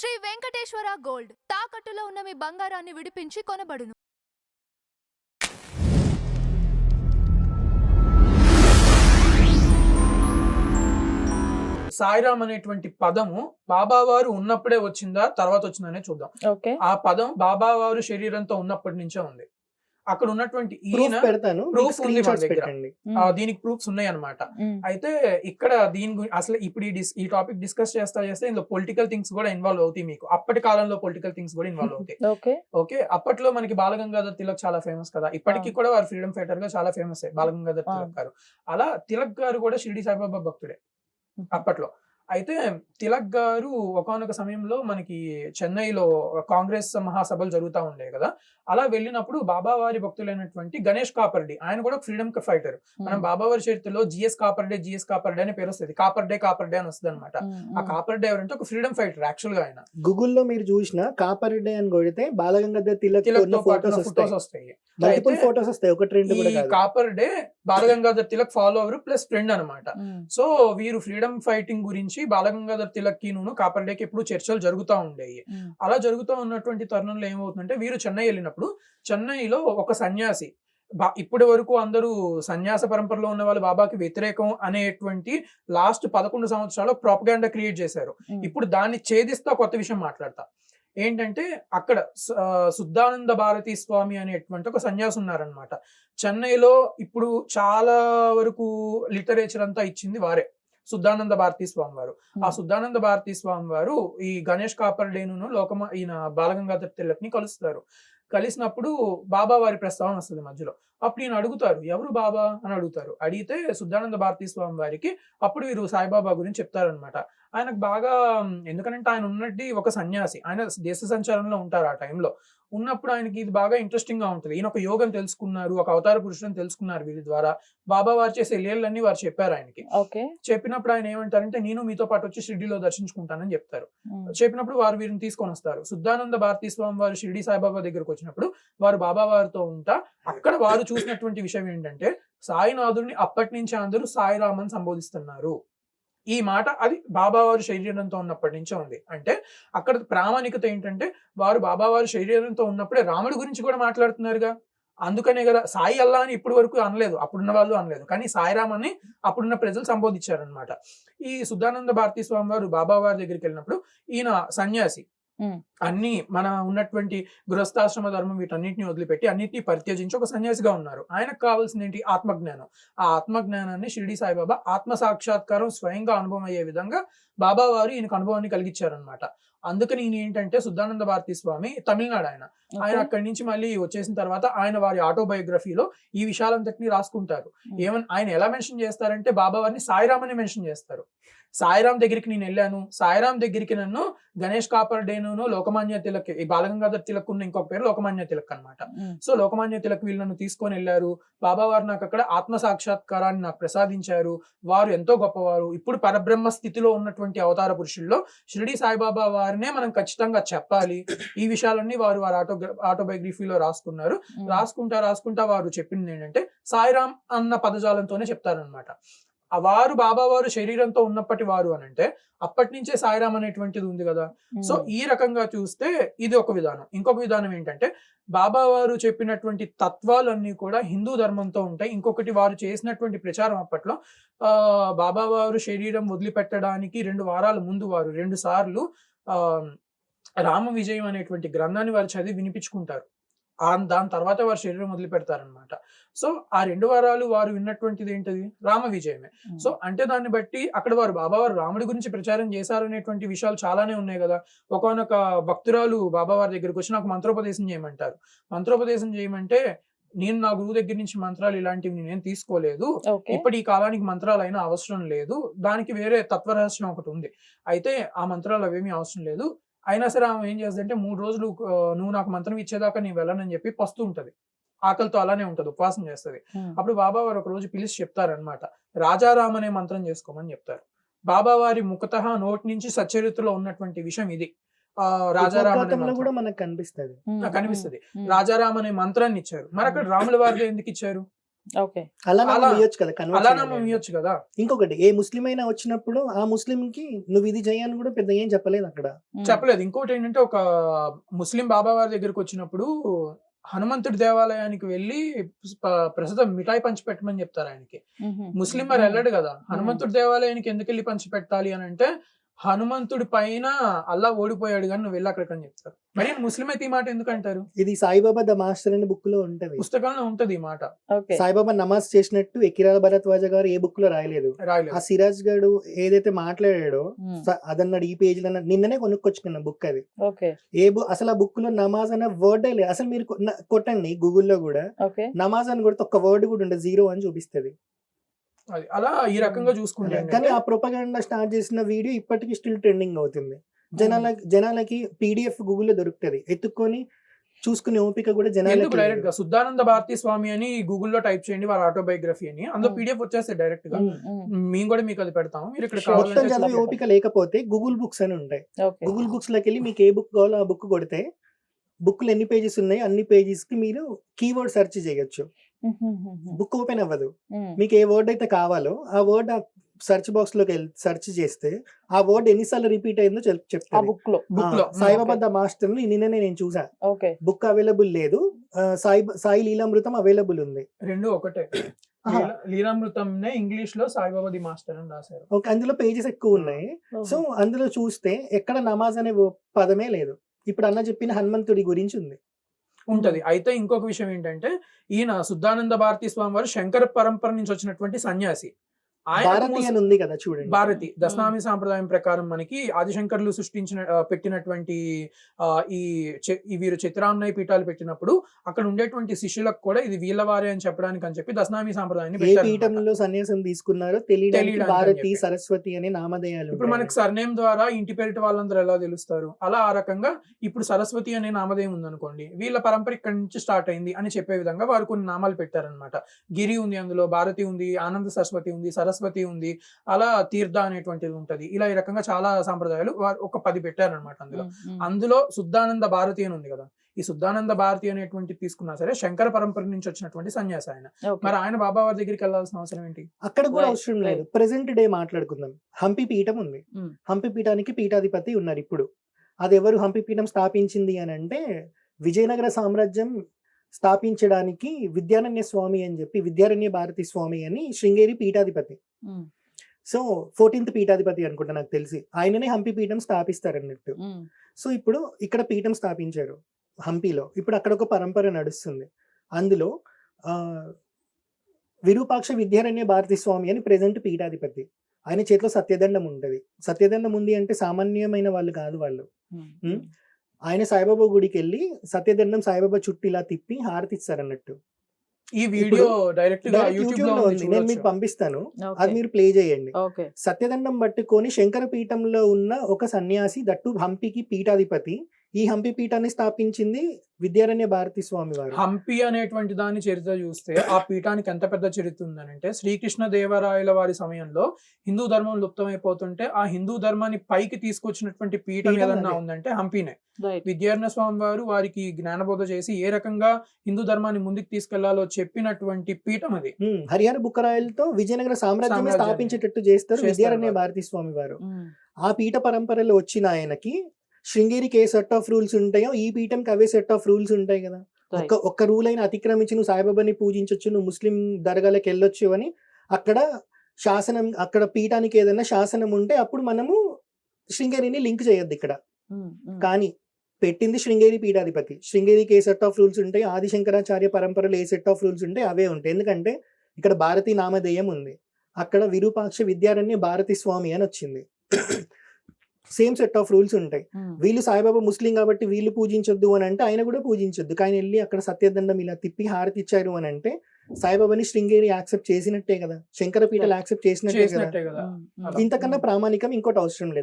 Shri Venkateswara gold తాకట్టులో ఉన్న మీ బంగారాన్ని విడిపించి కొనబడును. సాయిరామ్ అనేటువంటి పదము బాబావారు ఉన్నప్పుడే వచ్చిందా తర్వాత వచ్చిందనే చూద్దాం. ఓకే. ఆ పదం బాబావారు శరీరంతో ఉన్నప్పటి నుంచే ఉంది. అక్కడ ఉన్నటువంటి ఈయన పెడతాను, ప్రూఫ్ ఉంది మన దగ్గర. పెట్టండి. దీనికి ప్రూఫ్స్ ఉన్నాయి అన్నమాట. అయితే ఇక్కడ దీని అసలు ఇప్పుడు ఈ టాపిక్ డిస్కస్ చేస్తే ఇందులో పొలిటికల్ థింగ్స్ కూడా ఇన్వాల్వ్ అవుతాయి. మీకు అప్పటి కాలంలో పొలిటికల్ థింగ్స్ కూడా ఇన్వాల్వ్ అవుతాయి. ఓకే, అప్పట్లో మనకి బాలగంగాధర్ తిలక్ చాలా ఫేమస్ కదా. ఇప్పటికీ కూడా వారు ఫ్రీడమ్ ఫైటర్ గా చాలా ఫేమస్ బాలగంగాధర్ తిలక్ గారు. అలా తిలక్ గారు కూడా షిరిడి సాయిబాబా భక్తుడే అప్పట్లో. అయితే తిలక్ గారు ఒకానొక సమయంలో మనకి చెన్నైలో కాంగ్రెస్ మహాసభలు జరుగుతూ ఉండే కదా. అలా వెళ్ళినప్పుడు బాబావారి భక్తులైనటువంటి గణేష్ కాపర్డే, ఆయన కూడా ఫ్రీడమ్ ఫైటర్. మనం బాబావారి చరిత్రలో జిఎస్ కాపర్డే అనే పేరు వస్తుంది. కాపర్డే అని వస్తుంది అనమాట. ఆ కాపర్డే ఎవరంటే ఒక ఫ్రీడమ్ ఫైటర్ యాక్చువల్ గా. ఆయన గూగుల్లో మీరు చూసిన కాపర్డే అని కొడితే బాలగంగాధర్ తిలక్ ఫోటోస్ వస్తాయి. మల్టిపుల్ ఫోటోస్ వస్తాయి, ఒకటి రెండు కూడా కాదు. Khaparde Balagangadhar Tilak follower plus friend అనమాట. సో వీరు ఫ్రీడమ్ ఫైటింగ్ గురించి బాలగంగాధర్ తిలక్ కి కాపర్డేకి ఎప్పుడు చర్చలు జరుగుతూ ఉండేవి. అలా జరుగుతూ ఉన్నటువంటి తరుణంలో ఏమవుతుందంటే, వీరు చెన్నై వెళ్ళినప్పుడు చెన్నైలో ఒక సన్యాసి, ఇప్పటి వరకు అందరూ సన్యాస పరంపరలో ఉన్న వాళ్ళు బాబాకి వ్యతిరేకం అనేటువంటి లాస్ట్ 11 సంవత్సరాలు ప్రాపగాండా క్రియేట్ చేశారు. ఇప్పుడు దాన్ని ఛేదిస్తా కొత్త విషయం మాట్లాడతా. ఏంటంటే అక్కడ శుద్ధానంద భారతీ స్వామి అనేటువంటి ఒక సన్యాసి ఉన్నారనమాట. చెన్నైలో ఇప్పుడు చాలా వరకు లిటరేచర్ అంతా ఇచ్చింది వారే, శుద్ధానంద భారతీ స్వామి వారు. ఆ శుద్ధానంద భారతీ స్వామి వారు ఈ గణేష్ కాపర్డేను ఈయన బాలగంగాధర్ తిలక్ ని కలుస్తారు. కలిసినప్పుడు బాబా వారి ప్రస్తావన వస్తుంది మధ్యలో. అప్పుడు ఈయన అడుగుతారు, ఎవరు బాబా అని అడుగుతారు. అడిగితే శుద్ధానంద భారతీ స్వామి వారికి అప్పుడు వీరు సాయిబాబా గురించి చెప్తారనమాట. ఆయనకు బాగా, ఎందుకంటే ఆయన ఉన్నట్టు ఒక సన్యాసి, ఆయన దేశ సంచారంలో ఉంటారు. ఆ టైంలో ఉన్నప్పుడు ఆయనకి ఇది బాగా ఇంట్రెస్టింగ్ గా ఉంటుంది. ఈయన ఒక యోగం తెలుసుకున్నారు, ఒక అవతార పురుషులను తెలుసుకున్నారు వీరి ద్వారా. బాబా వారు చేసే లీలన్నీ వారు చెప్పారు ఆయనకి. చెప్పినప్పుడు ఆయన ఏమంటారంటే, నేను మీతో పాటు వచ్చి షిరిడిలో దర్శించుకుంటానని చెప్తారు. చెప్పినప్పుడు వారు వీరిని తీసుకొని వస్తారు. శుద్ధానంద భారతీ స్వామి వారు షిరిడి సాయిబాబా దగ్గరకు వచ్చినప్పుడు వారు బాబా వారితో ఉంటా అక్కడ వారు చూసినటువంటి విషయం ఏంటంటే, సాయినాథుడిని అప్పటి నుంచి అందరూ సాయిరామ్ అని సంబోధిస్తున్నారు. ఈ మాట అది బాబావారు శరీరంతో ఉన్నప్పటి నుంచే ఉంది. అంటే అక్కడ ప్రామాణికత ఏంటంటే, వారు బాబావారు శరీరంతో ఉన్నప్పుడే రాముడి గురించి కూడా మాట్లాడుతున్నారుగా. అందుకనే కదా సాయి అల్లా అని ఇప్పటి వరకు అనలేదు, అప్పుడున్న వాళ్ళు అనలేదు. కానీ సాయిరామ్ అని అప్పుడున్న ప్రజలు సంబోధించారనమాట. ఈ శుద్ధానంద భారతీ స్వామి వారు బాబావారి దగ్గరికి వెళ్ళినప్పుడు, ఈయన సన్యాసి, అన్ని మన ఉన్నటువంటి గృహస్థాశ్రమ ధర్మం వీటన్నిటిని వదిలిపెట్టి అన్నిటిని పరిత్యజించి ఒక సన్యాసిగా ఉన్నారు. ఆయనకు కావాల్సింది ఏంటి? ఆత్మజ్ఞానం. ఆ ఆత్మజ్ఞానాన్ని షిరిడి సాయిబాబా ఆత్మ సాక్షాత్కారం స్వయంగా అనుభవం అయ్యే విధంగా బాబా వారు ఈయనకు అనుభవాన్ని కలిగించారనమాట. అందుకని ఈయన ఏంటంటే, శుద్ధానంద భారతీ స్వామి తమిళనాడు ఆయన అక్కడి నుంచి మళ్ళీ వచ్చేసిన తర్వాత ఆయన వారి ఆటోబయోగ్రఫీలో ఈ విషయాలంతటినీ రాసుకుంటారు. ఆయన ఎలా మెన్షన్ చేస్తారంటే, బాబా వారిని సాయిరామ్ అని మెన్షన్ చేస్తారు. సాయిరామ్ దగ్గరికి నేను వెళ్ళాను, సాయిరామ్ దగ్గరికి నన్ను గణేష్ కాపర్డేను, లోకమాన్య తిలక్, ఈ బాలగంగాధర్ తిలక్ ఉన్న ఇంకొక పేరు లోకమాన్య తిలక్ అనమాట. సో లోకమాన్య తిలక్ వీళ్ళు నన్ను తీసుకొని వెళ్ళారు. బాబా వారు నాకు అక్కడ ఆత్మ సాక్షాత్కారాన్ని నాకు ప్రసాదించారు. వారు ఎంతో గొప్పవారు. ఇప్పుడు పరబ్రహ్మ స్థితిలో ఉన్నటువంటి అవతార పురుషుల్లో షిరిడి సాయిబాబా వారినే మనం ఖచ్చితంగా చెప్పాలి. ఈ విషయాలన్నీ వారు వారి ఆటోబయోగ్రఫీలో రాసుకున్నారు. రాసుకుంటా వారు చెప్పింది ఏంటంటే, సాయిరామ్ అన్న పదజాలంతోనే చెప్తారనమాట. వారు బాబావారు శరీరంతో ఉన్నప్పటి వారు అని అంటే అప్పటి నుంచే సాయిరామ్ అనేటువంటిది ఉంది కదా. సో ఈ రకంగా చూస్తే ఇది ఒక విధానం. ఇంకొక విధానం ఏంటంటే, బాబావారు చెప్పినటువంటి తత్వాలన్నీ కూడా హిందూ ధర్మంతో ఉంటాయి. ఇంకొకటి, వారు చేసినటువంటి ప్రచారం అప్పట్లో బాబావారు శరీరం వదిలిపెట్టడానికి 2 వారాల ముందు వారు 2 సార్లు రామ విజయం అనేటువంటి గ్రంథాన్ని వారు చదివి వినిపించుకుంటారు. దాని తర్వాత వారు శరీరం వదిలిపెడతారనమాట. సో ఆ 2 వారాలు వారు విన్నటువంటిది ఏంటది? రామ విజయమే. సో అంటే దాన్ని బట్టి అక్కడ వారు బాబావారు రాముడి గురించి ప్రచారం చేశారనేటువంటి విషయాలు చాలానే ఉన్నాయి కదా. ఒకనొక భక్తురాలు బాబావారి దగ్గరికి వచ్చి నాకు మంత్రోపదేశం చేయమంటారు. మంత్రోపదేశం చేయమంటే, నేను నా గురువు దగ్గర నుంచి మంత్రాలు ఇలాంటివి నేనేం తీసుకోలేదు, ఇప్పటి ఈ కాలానికి మంత్రాలు అయినా అవసరం లేదు, దానికి వేరే తత్వరహస్యం ఒకటి ఉంది, అయితే ఆ మంత్రాలు అవేమీ అవసరం లేదు. అయినా సరే ఆమె ఏం చేస్తుందంటే, 3 రోజులు నువ్వు నాకు మంత్రం ఇచ్చేదాకా నేను వెళ్ళనని చెప్పి పస్తూ ఉంటది. ఆకలితో అలానే ఉంటది, ఉపవాసం చేస్తుంది. అప్పుడు బాబా వారు ఒక రోజు పిలిచి చెప్తారనమాట, రాజారాం అనే మంత్రం చేసుకోమని చెప్తారు. బాబా వారి ముఖతః నోటి నుంచి సచ్చరిత్రలో ఉన్నటువంటి విషయం ఇది. రాజారాం కూడా మనకు కనిపిస్తుంది. రాజారాం అనే మంత్రాన్ని ఇచ్చారు. మరి అక్కడ రాముల వారిని ఎందుకు ఇచ్చారు? ఓకే. అలా అలా ఇవ్వచ్చు కదా, convert అలా చేయాలి అంటే. ఇవ్వచ్చు కదా. ఇంకొకటి, ఏ ముస్లిం అయినా వచ్చినప్పుడు ఆ ముస్లిం కి నువ్వు ఇది చేయని కూడా పెద్ద ఏం చెప్పలేదు అక్కడ. చెప్పలేదు. ఇంకోటి ఏంటంటే ఒక ముస్లిం బాబా వారి దగ్గరికి వచ్చినప్పుడు హనుమంతుడి దేవాలయానికి వెళ్ళి ప్రస్తుతం మిఠాయి పంచి పెట్టమని చెప్తారు ఆయనకి. ముస్లిం మరి వెళ్ళాడు కదా, హనుమంతుడి దేవాలయానికి ఎందుకు వెళ్ళి పంచి పెట్టాలి అని అంటే హనుమంతుడి పైన అల్లా ఓడిపోయాడు కానీ నువ్వు వెళ్ళి అక్కడికి అని చెప్తారు. మరి ముస్లిం అయితే ఈ మాట ఎందుకు అంటారు? ఇది సాయిబాబా ద మాస్టర్ అనే బుక్ లో ఉంటది, పుస్తకంలో ఉంటది ఈ మాట. ఓకే. సాయిబాబా నమాజ్ చేసినట్టు ఎకిరాల భరద్వాజ గారు ఏ బుక్ లో రాయలేదు. ఆ రాయలేదు. సిరాజ్ గారు ఏదైతే మాట్లాడాడో అదన్నాడు ఈ పేజ్ లో, నిన్ననే కొనుక్కొచ్చుకున్న బుక్ అది. ఓకే. అసలు ఆ బుక్ లో నమాజ్ అనే వర్డే లేదు. అసలు మీరు కొట్టండి గూగుల్లో కూడా, ఓకే. నమాజ్ అని కొడితే ఒక్క వర్డ్ కూడా ఉండదు, 0 అని చూపిస్తుంది. అది అలా ఈ రకంగా చూసుకుంటే కానీ ఆ ప్రొపగండా స్టార్ట్ చేసిన వీడియో ఇప్పటికీ స్టిల్ ట్రెండింగ్ అవుతుంది. జనాలకి పీడిఎఫ్ గూగుల్లో దొరుకుతుంది, ఎత్తుక్కొని చూసుకునే ఓపిక కూడా ఎందుకు డైరెక్ట్ జనాలకి. గా సుద్దానంద భారతీ స్వామి అని గూగుల్లో టైప్ చేయండి వారి ఆటోబయోగ్రఫీ అని, అందులో పీడిఎఫ్ వచ్చేస్తే డైరెక్ట్ గా. మేము కూడా మీకు అది పెడతాము, మీరు ఇక్కడ Sure. మొత్తం చదివే కావాలంటే ఓపిక లేకపోతే గూగుల్ బుక్స్ అని ఉంటాయి. ఓకే. గూగుల్ బుక్స్ లోకి వెళ్ళి మీకు ఏ బుక్ కావాలో ఆ బుక్ కొడితే బుక్ లో ఎన్ని పేజెస్ ఉన్నాయి అన్ని పేజెస్ కి మీరు కీవర్డ్ సెర్చ్ చేయొచ్చు. బుక్ ఓపెన్ అవ్వదు. మీకు ఏ వర్డ్ అయితే కావాలో ఆ వర్డ్ ఆ సెర్చ్ బాక్స్ లోకి వెళ్ళి సెర్చ్ చేస్తే ఆ వర్డ్ ఎన్నిసార్లు రిపీట్ అయిందో ఆ చెప్తాను. బుక్ లో. సాయిబాబా ద మాస్టర్ ని నిన్ననే నేను చూసా. ఓకే. బుక్ అవైలబుల్ లేదు, సాయి లీలామృతం అవైలబుల్ ఉంది. రెండు ఒకటే. ఆహా. లీలామృతం ఇంగ్లీష్ లో సాయిబాబా ది మాస్టర్ అని రాశారు. ఓకే, అందులో పేజెస్ ఎక్కువ ఉన్నాయి. సో అందులో చూస్తే ఎక్కడ నమాజ్ అనే పదమే లేదు. ఇప్పుడు అన్న చెప్పిన హనుమంతుడి గురించి ఉంది. ఉంటది. అయితే ఇంకొక విషయం ఏంటంటే ఈయన శుద్ధానంద భారతీ స్వామి వారు శంకర పరంపర నుంచి వచ్చినటువంటి సన్యాసి. భారతి అని ఉంది కదా చూడండి. భారతి దశనామి సాంప్రదాయం ప్రకారం మనకి ఆదిశంకర్లు పెట్టినటువంటి ఈ వీరు చిత్రాన్నయ పీఠాలు పెట్టినప్పుడు అక్కడ ఉండేటువంటి శిష్యులకు కూడా ఇది వీళ్ళ వారే అని చెప్పడానికి అని చెప్పి దశనామి సాంప్రదాయాన్ని ఏ పెట్టారు. పీఠంలో సన్యాసం తీసుకున్నారో తెలియడానికి తెలియడానికి భారతి అని చెప్పి. సరస్వతి అనే నామధేయాలు ఇప్పుడు మనకి సర్నేమ్ ద్వారా ఇంటి పేరిట వాళ్ళందరూ ఎలా తెలుస్తారు, అలా ఆ రకంగా ఇప్పుడు సరస్వతి అనే నామధేయం ఉందనుకోండి, వీళ్ళ పరంపర ఇక్కడ నుంచి స్టార్ట్ అయింది అని చెప్పే విధంగా వారు కొన్ని నామాలు పెట్టారనమాట. గిరి ఉంది, అందులో భారతి ఉంది, ఆనంద సరస్వతి ఉంది, సరస్వతి ఉంది, అలా తీర్థ అనేటువంటిది ఉంటది. ఇలా ఈ రకంగా చాలా సాంప్రదాయాలు ఒక 10 పెట్టారనమాట. అందులో శుద్ధానంద భారతి అని ఉంది కదా, ఈ శుద్ధానంద భారతి అనేటువంటి తీసుకున్నా సరే శంకర పరంపర నుంచి వచ్చినటువంటి సన్యాసి ఆయన. మరి ఆయన బాబా వారి దగ్గరికి వెళ్ళాల్సిన అవసరం ఏంటి? అక్కడ కూడా అవసరం లేదు. ప్రెసెంట్ డే మాట్లాడుకుందాం. హంపి పీఠం ఉంది, హంపి పీఠానికి పీఠాధిపతి ఉన్నారు ఇప్పుడు. అది ఎవరు హంపి పీఠం స్థాపించింది అని అంటే విజయనగర సామ్రాజ్యం స్థాపించడానికి విద్యారణ్య స్వామి అని చెప్పి, విద్యారణ్య భారతి స్వామి అని శృంగేరి పీఠాధిపతి. సో 14th పీఠాధిపతి అనుకుంటా నాకు తెలిసి, ఆయననే హంపి పీఠం స్థాపిస్తారన్నట్టు. సో ఇప్పుడు ఇక్కడ పీఠం స్థాపించారు హంపిలో. ఇప్పుడు అక్కడ ఒక పరంపర నడుస్తుంది. అందులో విరూపాక్ష విద్యారణ్య భారతి స్వామి అని ప్రెసెంట్ పీఠాధిపతి. ఆయన చేతిలో సత్యదండం ఉంటది. సత్యదండం ఉంది అంటే సామాన్యమైన వాళ్ళు కాదు వాళ్ళు. ఆయన సాయిబాబా గుడికి వెళ్ళి సత్యదండం సాయిబాబా చుట్టూ ఇలా తిప్పి హారతి ఇస్తారన్నట్టు. ఈ వీడియో డైరెక్ట్ గా యూట్యూబ్ యూట్యూబ్ లో లో ఉంది, నేను మీకు పంపిస్తాను, అది మీరు ప్లే చేయండి. ఓకే. సత్యదండం పట్టుకొని శంకర పీఠంలో ఉన్న ఒక సన్యాసి, దట్టు హంపికి పీఠాధిపతి. ఈ హంపి పీఠాన్ని స్థాపించింది విద్యారణ్య భారతి స్వామి వారు. హంపి అనేటువంటి దాని చరిత్ర చూస్తే ఆ పీఠానికి ఎంత పెద్ద చరిత్ర ఉందనంటే, శ్రీకృష్ణ దేవరాయల వారి సమయంలో హిందూ ధర్మం లుప్తమైపోతుంటే ఆ హిందూ ధర్మాన్ని పైకి తీసుకొచ్చినటువంటి పీఠం ఏదన్నా ఉందంటే హంపినే. విద్యారణ్య స్వామి వారు వారికి జ్ఞానబోధ చేసి ఏ రకంగా హిందూ ధర్మాన్ని ముందుకు తీసుకెళ్లాలో చెప్పినటువంటి పీఠం అది. హరిహర బుక్కరాయలతో విజయనగర సామ్రాజ్యం స్థాపించేటట్టు చేస్తారు విద్యారణ్య భారతి స్వామి వారు. ఆ పీఠ పరంపరలో వచ్చిన ఆయనకి శృంగేరికి ఏ సెట్ ఆఫ్ రూల్స్ ఉంటాయో ఈ పీఠంకి అవే సెట్ ఆఫ్ రూల్స్ ఉంటాయి కదా. ఒక్క రూల్ అయినా అతిక్రమించి నువ్వు సాయిబాబాని పూజించవచ్చు, నువ్వు ముస్లిం దర్గాలకు వెళ్ళొచ్చు అని అక్కడ శాసనం, అక్కడ పీఠానికి ఏదైనా శాసనం ఉంటే అప్పుడు మనము శృంగేరిని లింక్ చేయొద్దు ఇక్కడ. కానీ పెట్టింది శృంగేరి పీఠాధిపతి. శృంగేరికి ఏ సెట్ ఆఫ్ రూల్స్ ఉంటాయి, ఆదిశంకరాచార్య పరంపరలో ఏ సెట్ ఆఫ్ రూల్స్ ఉంటాయి అవే ఉంటాయి. ఎందుకంటే ఇక్కడ భారతీ నామధేయం ఉంది, అక్కడ విరూపాక్ష విద్యారణ్య భారతి స్వామి అని వచ్చింది. సేమ్ సెట్ ఆఫ్ రూల్స్ ఉంటాయి. వీళ్ళు సాయిబాబా ముస్లిం కాబట్టి వీళ్ళు పూజించొద్దు అని అంటే ఆయన కూడా పూజించొద్దు. కానీ వెళ్ళి అక్కడ సత్యదండం ఇలా తిప్పి హారతి ఇచ్చారు అని అంటే సాయిబాబాని శృంగేరి యాక్సెప్ట్ చేసినట్టే కదా, శంకర పీఠాలు యాక్సెప్ట్ చేసినట్టే కదా. ఇంతకన్నా ప్రామాణికం ఇంకోటి అవసరం లేదు.